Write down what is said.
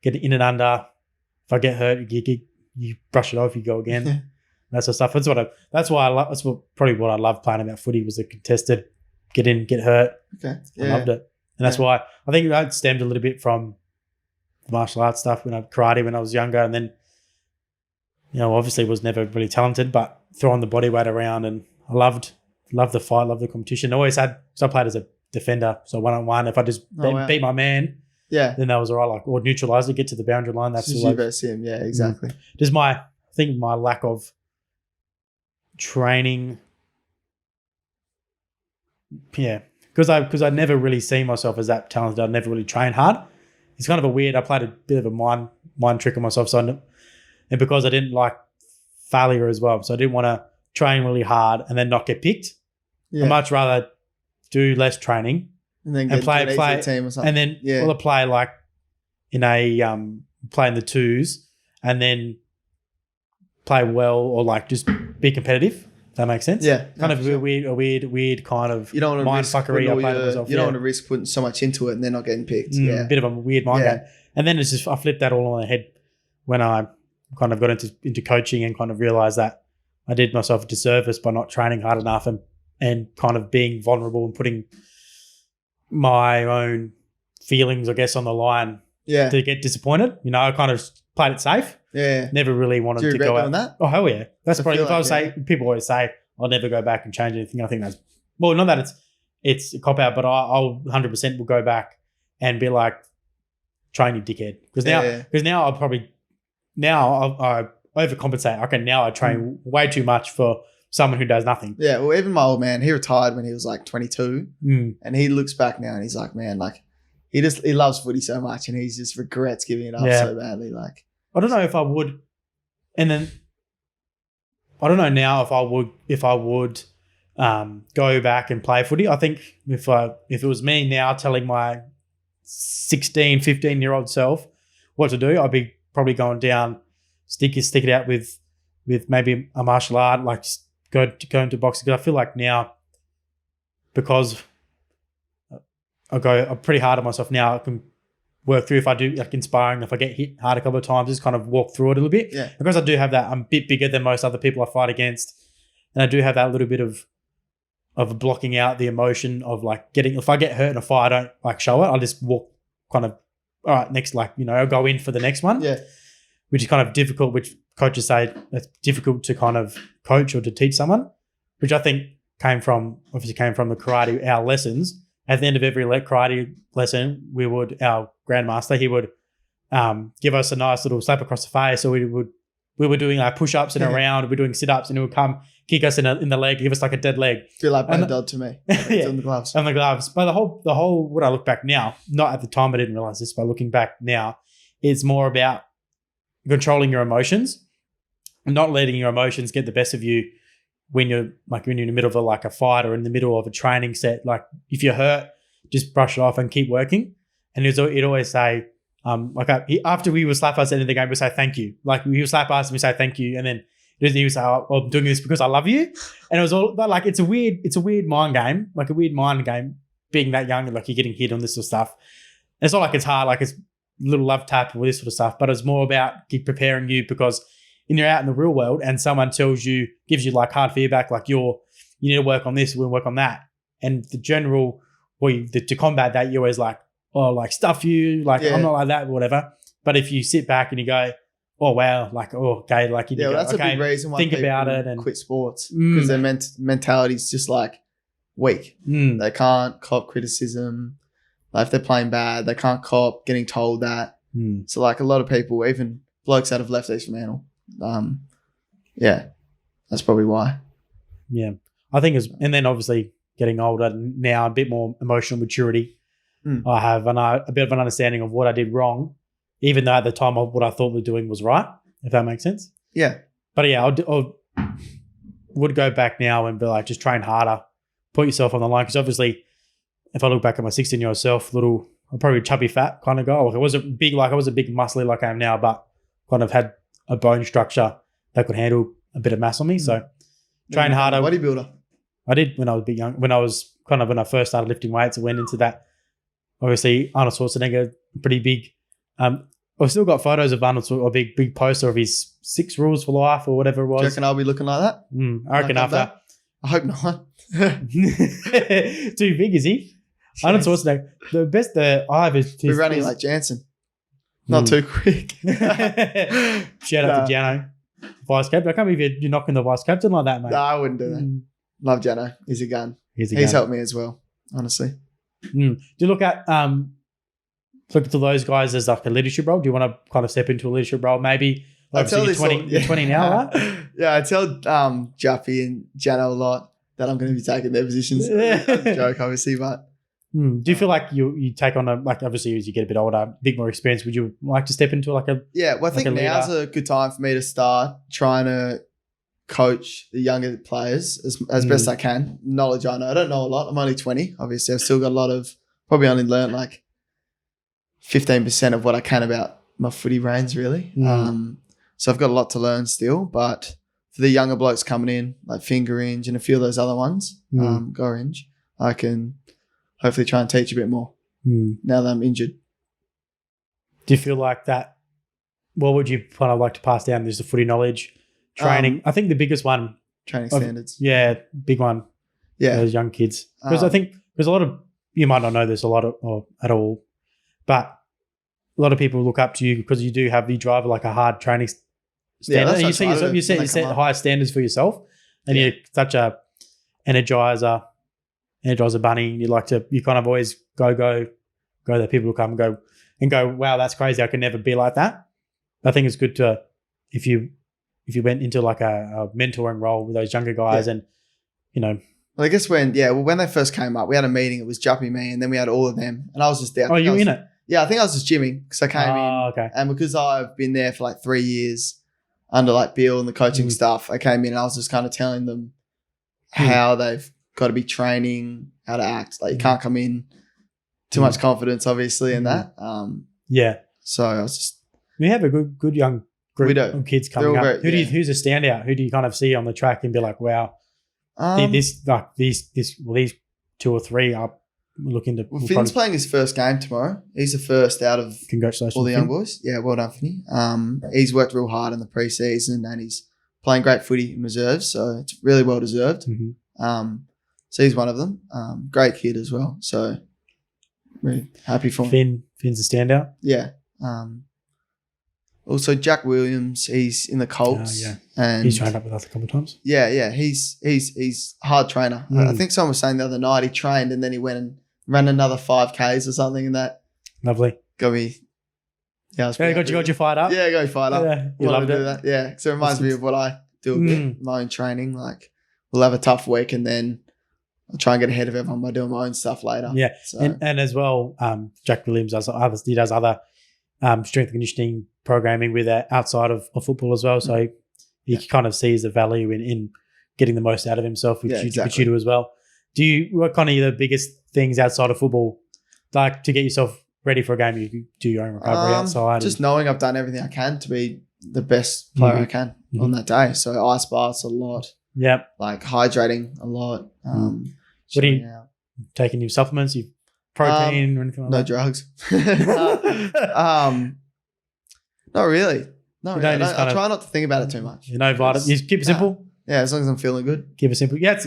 get in and under. If I get hurt, you brush it off, you go again. That sort of stuff. That's why I love. That's probably what I love playing about footy was the contested, get in, get hurt. Okay, I loved it, and that's why I think that stemmed a little bit from the martial arts stuff karate when I was younger, and then obviously was never really talented, but throwing the body weight around, and I loved the fight, loved the competition. I always had because I played as a defender, so 1-on-1. If I just beat my man, then that was all right. Or neutralise it, get to the boundary line. That's you versus him. Yeah, exactly. Just I think my lack of training, because I never really see myself as that talented. I never really trained hard. It's kind of I played a bit of a mind trick on myself. And because I didn't like failure as well, so I didn't want to train really hard and then not get picked. I'd much rather do less training and then play team or something. And then play like in play in the twos and then play well or like just be competitive. Does that make sense? Yeah. Kind of a weird kind of mind fuckery I played myself. You don't want to risk putting so much into it and then not getting picked. A bit of a weird mind game. And then it's just I flipped that all on the head when I kind of got into coaching and kind of realised that I did myself a disservice by not training hard enough and kind of being vulnerable and putting my own feelings, I guess, on the line to get disappointed. I kind of played it safe. Yeah. Never really wanted to go out. That? Oh, hell yeah. That's probably, if I was say, people always say, I'll never go back and change anything. I think that's, well, not that it's a cop out, but I'll 100% will go back and be like, train you dickhead. Because now I overcompensate. Okay, now I train way too much for someone who does nothing. Yeah, well, even my old man, he retired when he was like 22 and he looks back now and he's like, man, like he loves footy so much and he just regrets giving it up so badly. Like, I don't know if I would, and then I don't know now if I would go back and play footy. I think if it was me now telling my 16, 15-year-old self what to do, I'd be probably going down, stick it out with maybe a martial art, like just go into boxing. Because I feel like now, because I'm pretty hard on myself now, I can work through if I do like inspiring, if I get hit hard a couple of times, just kind of walk through it a little bit. Yeah. Because I do have that, I'm a bit bigger than most other people I fight against. And I do have that little bit of blocking out the emotion of like if I get hurt in a fight, I don't like show it. I'll just walk kind of, all right, next, like, I'll go in for the next one. Yeah. Which is kind of difficult, which coaches say it's difficult to kind of coach or to teach someone, which I think came from the karate, our lessons. At the end of every karate lesson, our grandmaster, he would give us a nice little slap across the face. So we were doing like push-ups and around, we're doing sit-ups, and he would come kick us in the leg, give us like a dead leg. Feel like Bad Dog to me. Yeah, on the gloves. On the gloves. But the whole, when I look back now, not at the time I didn't realize this, but looking back now, it's more about controlling your emotions, not letting your emotions get the best of you when you're in the middle of a fight or in the middle of a training set. Like if you're hurt, just brush it off and keep working. And he'd always say, after we would slap us at the end of the game, we'd say thank you. Like he would slap us and we say thank you, and then he would say, "Oh, I'm doing this because I love you." And it was all, but like it's a weird mind game, being that young and like you're getting hit on this sort of stuff. And it's not like it's hard, like it's a little love tap or this sort of stuff, but it's more about preparing you, because when you're out in the real world and someone gives you like hard feedback, like you need to work on this, we'll work on that. And the general, to combat that, you're always like, oh, like stuff you, like I'm not like that, or whatever. But if you sit back and you go, oh wow, like okay, like you that's a big reason why think people about it and quit sports, because their mentality's just like weak. They can't cop criticism. Like if they're playing bad, they can't cop getting told that. So like a lot of people, even blokes that have left East Fremantle, that's probably why. Yeah, I think and then obviously getting older now, a bit more emotional maturity. I have a bit of an understanding of what I did wrong, even though at the time what I thought we were doing was right, if that makes sense. Yeah. But yeah, I would go back now and be like, just train harder, put yourself on the line. Because obviously, if I look back at my 16-year-old self, I'm probably chubby fat kind of guy. Like I wasn't big muscly like I am now, but kind of had a bone structure that could handle a bit of mass on me. So train harder. Bodybuilder. I did when I was a bit young. When I first started lifting weights, I went into that. Obviously, Arnold Schwarzenegger, pretty big I've still got photos of Arnold, a big poster of his 6 rules for life or whatever it Do was. you reckon I'll be looking like that? I reckon after. I hope not. Too big, is he? Arnold Schwarzenegger. The best I have is We're running like Jansen. Not too quick. Shout out to Jano, vice captain. I can't believe you're knocking the vice captain like that, mate. No, I wouldn't do that. Love Jano. He's a gun. He's helped me as well, honestly. Do you look to those guys as like a leadership role? Do you want to kind of step into a leadership role? Maybe like you're 20 now, right? Yeah, I tell Juppy and Jano a lot that I'm going to be taking their positions. That's a joke, obviously, but. Do you feel like you take on obviously as you get a bit older, a bit more experience, would you like to step into like a Yeah, well, I think now's a good time for me to start trying to coach the younger players as best I can. Knowledge I know. I don't know a lot. I'm only 20. Obviously, I've still got a lot of, probably only learned like 15% of what I can about my footy brains, really. So I've got a lot to learn still, but for the younger blokes coming in, like Fingerange and a few of those other ones, Gorange, I can hopefully try and teach a bit more now that I'm injured. Do you feel like that? What would you kind of like to pass down? There's the footy knowledge, training. I think the biggest one. Training standards. Yeah, big one. Yeah. Those young kids. Because I think there's a lot of, you might not know this a lot at all, but a lot of people look up to you because you drive like a hard training standard. And you set higher standards for yourself, and you're such a energizer bunny. You kind of always go that people will come and go, wow, that's crazy. I can never be like that. I think it's good to, if you went into like a mentoring role with those younger guys and, Well, I guess when they first came up, we had a meeting. It was Juppy, me, and then we had all of them. And I was just there. Oh, you were in it? Yeah, I think I was just gymming because I came in. Okay. And because I've been there for like 3 years under like Bill and the coaching stuff, I came in and I was just kind of telling them how they've got to be training, how to act. Like you can't come in too much confidence, obviously, in that. So I was just. We have a good young group of kids coming up. Who's a standout? Who do you kind of see on the track and be like, wow, these 2 or 3 are looking to. Well, Finn's playing his first game tomorrow. He's the first out of congratulations, all the young boys. Yeah, well done, Finny. He's worked real hard in the preseason and he's playing great footy in reserves, so it's really well deserved. So he's one of them. Great kid as well. So really happy for him. Finn's a standout. Yeah. Also, Jack Williams, he's in the Colts. And he's trained up with us a couple of times. Yeah. He's a hard trainer. I think someone was saying the other night he trained and then he went and ran another 5Ks or something and that. Lovely. Got me. Yeah, got you fired up? Yeah, got me fired up. Yeah, you loved it. That. Yeah, so it reminds me of what I do a bit, my own training. Like we'll have a tough week and then I'll try and get ahead of everyone by doing my own stuff later. Yeah, so. and as well, Jack Williams does other strength and conditioning programming with outside of football as well. So he kind of sees the value in getting the most out of himself, which you do as well. What kind of the biggest things outside of football, like to get yourself ready for a game? You do your own recovery outside. Just knowing I've done everything I can to be the best player I can on that day. So ice baths a lot. Yep. Like hydrating a lot. What are you taking? Your supplements? You protein or anything like that? No drugs. Not really. No, really. I try not to think about it too much. Vitamins. You keep it simple. Yeah, as long as I'm feeling good. Keep it simple. Yeah.